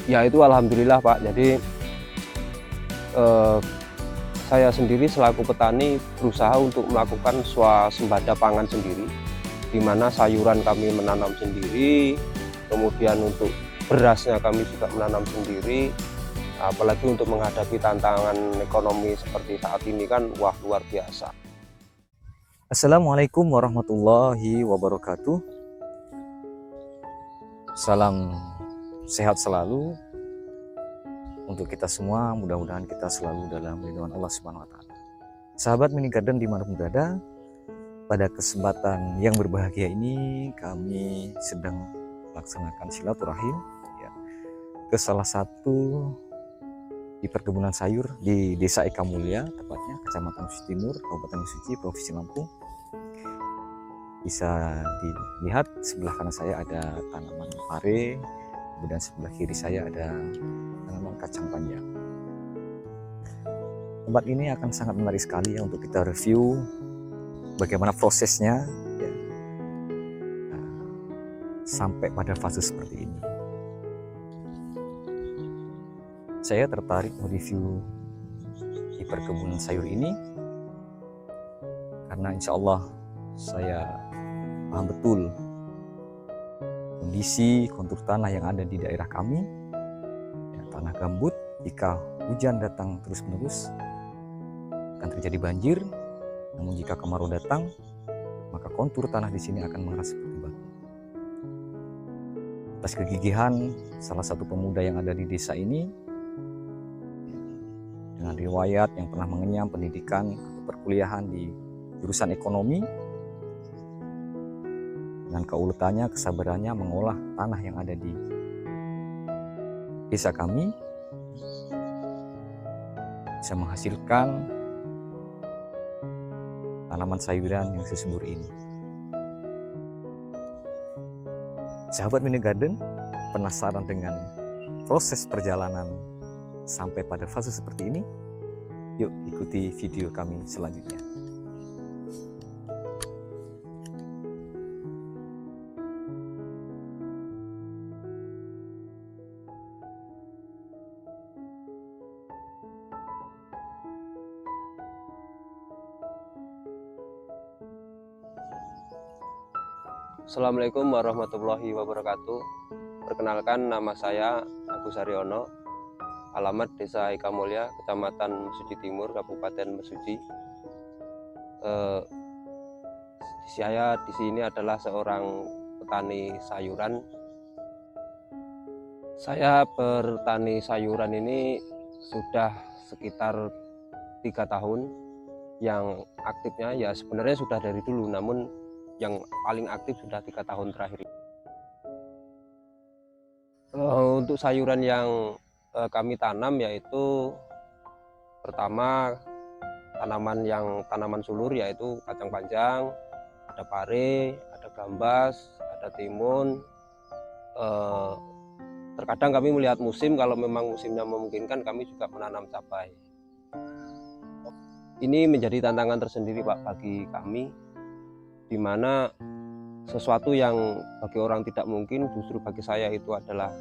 Ya itu alhamdulillah Pak. Jadi saya sendiri selaku petani berusaha untuk melakukan swasembada pangan sendiri, di mana sayuran kami menanam sendiri, kemudian untuk berasnya kami juga menanam sendiri. Apalagi untuk menghadapi tantangan ekonomi seperti saat ini kan, wah luar biasa. Assalamualaikum warahmatullahi wabarakatuh. Salam sehat selalu untuk kita semua. Mudah-mudahan kita selalu dalam lindungan Allah Subhanahu wa Ta'ala. Sahabat Mini Garden dimanapun berada, pada kesempatan yang berbahagia ini kami sedang melaksanakan silaturahim ya, ke salah satu di perkebunan sayur di Desa Eka Mulia, tepatnya Kecamatan Mesuji Timur, Kabupaten Mesuji, Provinsi Lampung. Bisa dilihat sebelah kanan saya ada tanaman pare, kemudian sebelah kiri saya ada tanaman kacang panjang. Tempat ini akan sangat menarik sekali ya untuk kita review bagaimana prosesnya ya, sampai pada fase seperti ini. Saya tertarik mereview di perkebunan sayur ini karena insya Allah saya paham betul kondisi kontur tanah yang ada di daerah kami ya, tanah gambut. Jika hujan datang terus-menerus akan terjadi banjir, namun jika kemarau datang maka kontur tanah di sini akan mengeras seperti batu. Atas kegigihan salah satu pemuda yang ada di desa ini dengan riwayat yang pernah mengenyam pendidikan atau perkuliahan di jurusan ekonomi, dengan keuletannya, kesabarannya mengolah tanah yang ada di desa kami bisa menghasilkan tanaman sayuran yang sesubur ini. Sahabat Mini Garden, penasaran dengan proses perjalanan sampai pada fase seperti ini? Yuk ikuti video kami selanjutnya. Assalamualaikum warahmatullahi wabarakatuh. Perkenalkan, nama saya Agus Haryono, alamat Desa Eka Mulia, Kecamatan Mesuji Timur, Kabupaten Mesuji. Saya di sini adalah seorang petani sayuran. Saya bertani sayuran ini sudah sekitar 3 tahun. Yang aktifnya ya sebenarnya sudah dari dulu, namun yang paling aktif sudah 3 tahun terakhir. Untuk sayuran yang kami tanam yaitu pertama tanaman sulur, yaitu kacang panjang, ada pare, ada gambas, ada timun. Terkadang kami melihat musim, kalau memang musimnya memungkinkan kami juga menanam cabai. Ini menjadi tantangan tersendiri Pak bagi kami, di mana sesuatu yang bagi orang tidak mungkin justru bagi saya itu adalah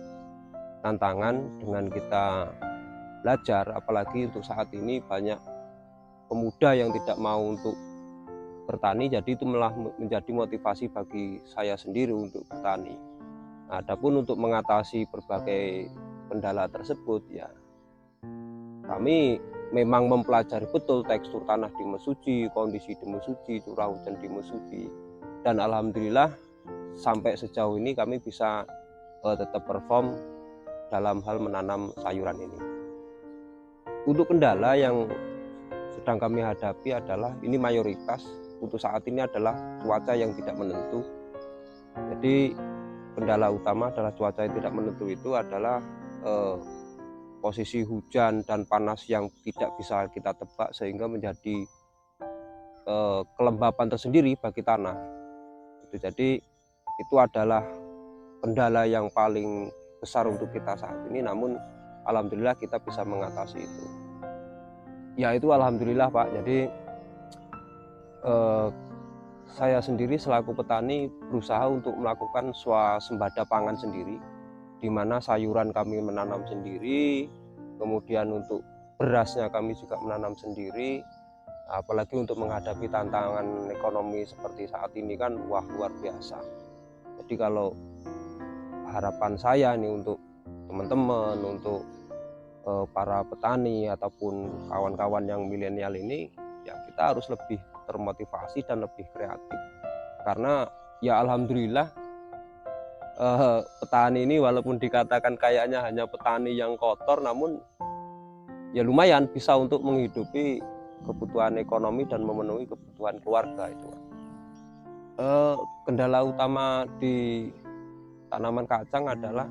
tantangan. Dengan kita belajar, apalagi untuk saat ini banyak pemuda yang tidak mau untuk bertani, jadi itu malah menjadi motivasi bagi saya sendiri untuk bertani. Adapun untuk mengatasi berbagai kendala tersebut ya kami memang mempelajari betul tekstur tanah di Mesuji, kondisi di Mesuji, curah hujan di Mesuji, dan alhamdulillah sampai sejauh ini kami bisa tetap perform dalam hal menanam sayuran ini. Untuk kendala yang sedang kami hadapi adalah, ini mayoritas untuk saat ini adalah cuaca yang tidak menentu. Jadi kendala utama adalah cuaca yang tidak menentu, itu adalah posisi hujan dan panas yang tidak bisa kita tebak, sehingga menjadi kelembapan tersendiri bagi tanah. Jadi itu adalah kendala yang paling besar untuk kita saat ini, namun alhamdulillah kita bisa mengatasi itu. Ya itu alhamdulillah Pak. Jadi saya sendiri selaku petani berusaha untuk melakukan swasembada pangan sendiri, di mana sayuran kami menanam sendiri, kemudian untuk berasnya kami juga menanam sendiri. Apalagi untuk menghadapi tantangan ekonomi seperti saat ini kan wah luar biasa. Jadi kalau harapan saya nih untuk teman-teman, untuk para petani ataupun kawan-kawan yang milenial ini, ya kita harus lebih termotivasi dan lebih kreatif. Karena ya alhamdulillah petani ini walaupun dikatakan kayaknya hanya petani yang kotor, namun ya lumayan bisa untuk menghidupi kebutuhan ekonomi dan memenuhi kebutuhan keluarga itu. Kendala utama di tanaman kacang adalah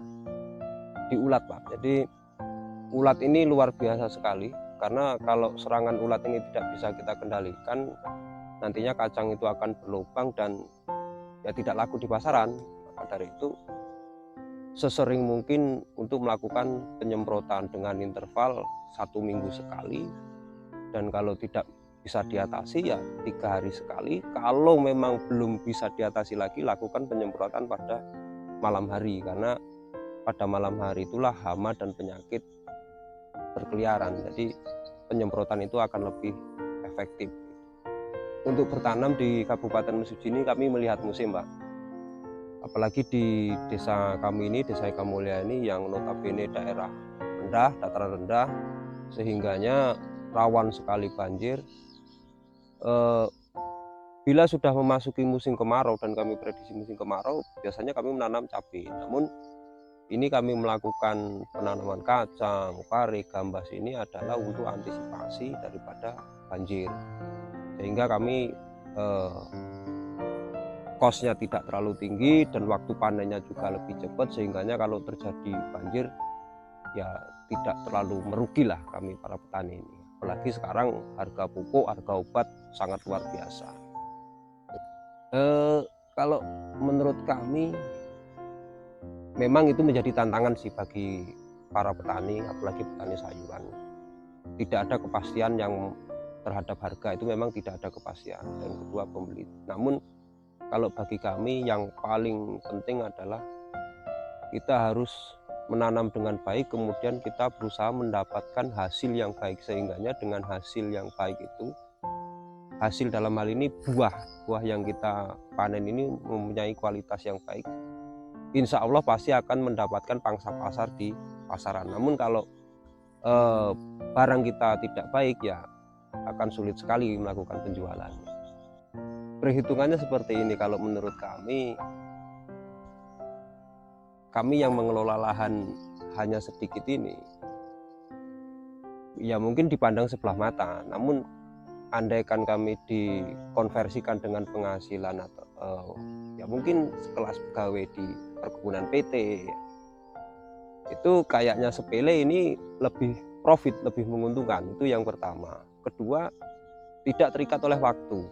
di ulat, Pak. Jadi ulat ini luar biasa sekali, karena kalau serangan ulat ini tidak bisa kita kendalikan, nantinya kacang itu akan berlubang dan ya tidak laku di pasaran. Maka dari itu sesering mungkin untuk melakukan penyemprotan dengan interval 1 minggu sekali, dan kalau tidak bisa diatasi ya 3 hari sekali. Kalau memang belum bisa diatasi lagi, lakukan penyemprotan pada malam hari, karena pada malam hari itulah hama dan penyakit berkeliaran. Jadi penyemprotan itu akan lebih efektif. Untuk bertanam di Kabupaten Mesuji ini kami melihat musim, Pak. Apalagi di desa kami ini, Desa Ikamulya ini, yang notabene daerah rendah, dataran rendah, sehingganya rawan sekali banjir. Bila sudah memasuki musim kemarau dan kami prediksi musim kemarau, biasanya kami menanam cabai. Namun ini kami melakukan penanaman kacang, pare, gambas ini adalah untuk antisipasi daripada banjir, sehingga kami kosnya tidak terlalu tinggi dan waktu panennya juga lebih cepat, sehingga kalau terjadi banjir ya tidak terlalu merugilah kami para petani ini. Apalagi sekarang harga pupuk, harga obat sangat luar biasa. Kalau menurut kami memang itu menjadi tantangan sih bagi para petani, apalagi petani sayuran. Tidak ada kepastian yang terhadap harga, itu memang tidak ada kepastian, dan kedua pembeli. Namun kalau bagi kami yang paling penting adalah kita harus menanam dengan baik, kemudian kita berusaha mendapatkan hasil yang baik, sehingga dengan hasil yang baik itu, hasil dalam hal ini buah yang kita panen ini mempunyai kualitas yang baik, insya Allah pasti akan mendapatkan pangsa pasar di pasaran. Namun kalau barang kita tidak baik, ya akan sulit sekali melakukan penjualan. Perhitungannya seperti ini, kalau menurut kami yang mengelola lahan hanya sedikit ini, ya mungkin dipandang sebelah mata. Namun andaikan kami dikonversikan dengan penghasilan atau ya mungkin sekelas pegawai di perkebunan PT, itu kayaknya sepele, ini lebih profit, lebih menguntungkan. Itu yang pertama. Kedua, tidak terikat oleh waktu.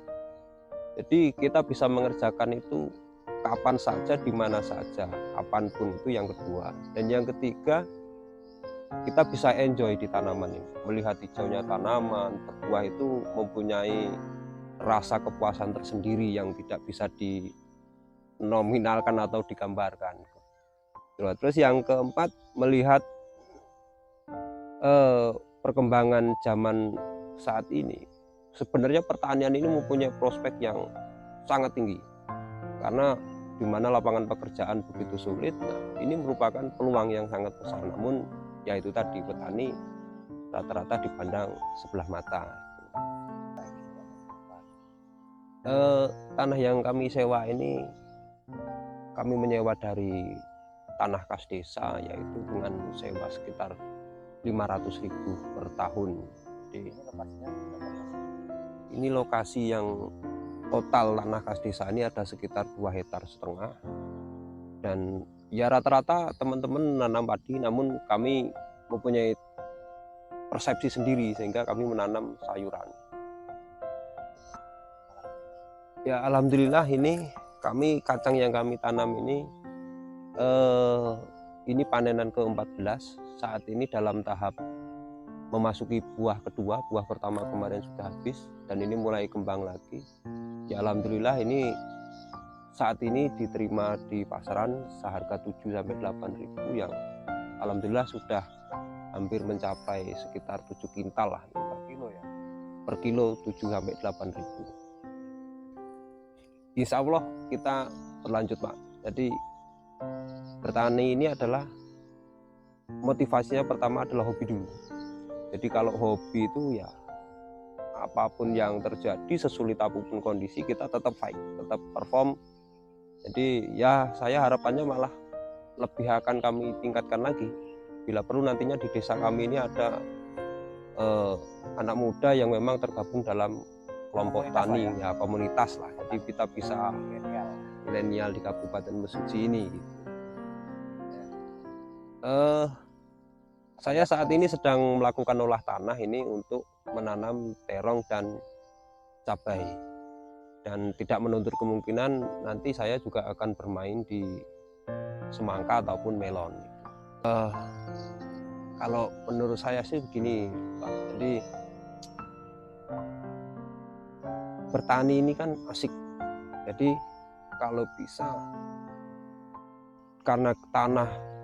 Jadi kita bisa mengerjakan itu kapan saja, di mana saja, kapanpun. Itu yang kedua. Dan yang ketiga, kita bisa enjoy di tanaman ini, melihat hijaunya tanaman berbuah itu mempunyai rasa kepuasan tersendiri yang tidak bisa dinominalkan atau digambarkan. Terus yang keempat, melihat perkembangan zaman saat ini, sebenarnya pertanian ini mempunyai prospek yang sangat tinggi, karena di mana lapangan pekerjaan begitu sulit. Nah, ini merupakan peluang yang sangat besar. Namun ya itu tadi, petani rata-rata dipandang sebelah mata. Tanah yang kami sewa ini, kami menyewa dari tanah kas desa, yaitu dengan sewa sekitar 500.000 per tahun. Jadi, ini lokasi yang total tanah kas desa ini ada sekitar 2,5 hektar, dan ya rata-rata teman-teman menanam padi, namun kami mempunyai persepsi sendiri sehingga kami menanam sayuran. Ya alhamdulillah, ini kacang yang kami tanam ini panenan ke-14. Saat ini dalam tahap memasuki buah kedua. Buah pertama kemarin sudah habis dan ini mulai kembang lagi. Ya alhamdulillah, ini saat ini diterima di pasaran seharga 7-8 ribu, yang alhamdulillah sudah hampir mencapai sekitar 7 kintal lah per kilo ya. Per kilo 7-8 ribu. Insya Allah kita berlanjut Pak. Jadi bertani ini adalah motivasinya pertama adalah hobi dulu. Jadi kalau hobi itu ya apapun yang terjadi, sesulit apapun kondisi, kita tetap fight, tetap perform. Jadi ya saya harapannya malah lebih akan kami tingkatkan lagi. Bila perlu nantinya di desa kami ini ada anak muda yang memang tergabung dalam kelompok tani ya, komunitas lah. Jadi kita bisa milenial di Kabupaten Mesuji ini gitu. Saya saat ini sedang melakukan olah tanah ini untuk menanam terong dan cabai, dan tidak menuntut kemungkinan nanti saya juga akan bermain di semangka ataupun melon. Kalau menurut saya sih begini Pak, jadi bertani ini kan asik. Jadi kalau bisa, karena tanah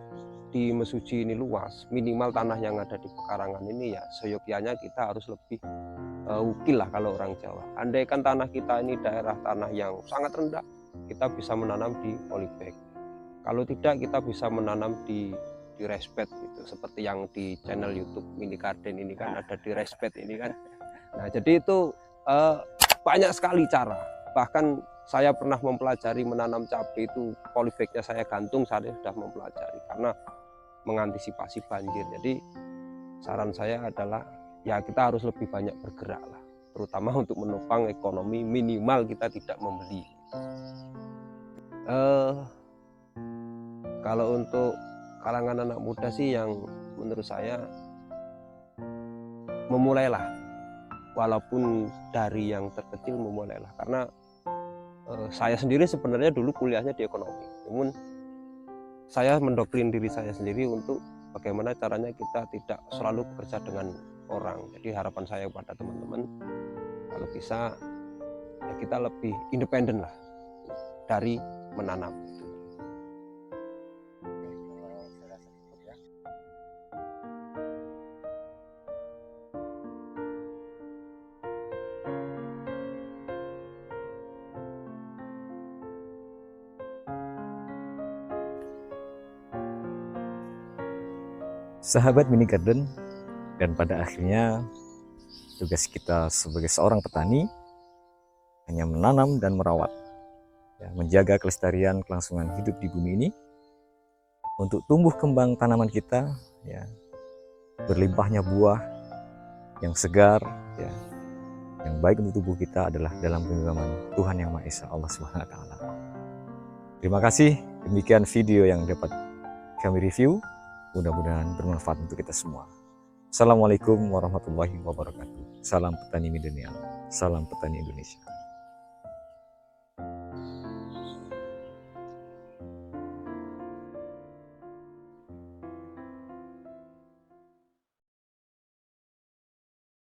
di Mesuji ini luas, minimal tanah yang ada di pekarangan ini ya seyogyanya kita harus lebih ukil lah kalau orang Jawa. Andaikan tanah kita ini daerah tanah yang sangat rendah, kita bisa menanam di polybag. Kalau tidak, kita bisa menanam di respect gitu, seperti yang di channel YouTube Mini Garden ini kan ada di respect ini kan. Nah jadi itu banyak sekali cara. Bahkan saya pernah mempelajari menanam cabai itu, polybagnya saya gantung, saya sudah mempelajari karena mengantisipasi banjir. Jadi saran saya adalah ya kita harus lebih banyak bergerak lah, terutama untuk menopang ekonomi, minimal kita tidak membeli. Kalau untuk kalangan anak muda sih yang menurut saya memulailah, walaupun dari yang terkecil memulailah, karena saya sendiri sebenarnya dulu kuliahnya di ekonomi, namun saya mendoktrin diri saya sendiri untuk bagaimana caranya kita tidak selalu bekerja dengan orang. Jadi harapan saya kepada teman-teman, kalau bisa ya kita lebih independen lah dari menanam. Sahabat Mini Garden, dan pada akhirnya tugas kita sebagai seorang petani hanya menanam dan merawat, ya, menjaga kelestarian kelangsungan hidup di bumi ini untuk tumbuh kembang tanaman kita, ya, berlimpahnya buah yang segar, ya, yang baik untuk tubuh kita adalah dalam genggaman Tuhan Yang Maha Esa, Allah Subhanahu wa Ta'ala. Terima kasih, demikian video yang dapat kami review. Mudah-mudahan bermanfaat untuk kita semua. Assalamualaikum warahmatullahi wabarakatuh. Salam petani milenial, salam petani Indonesia.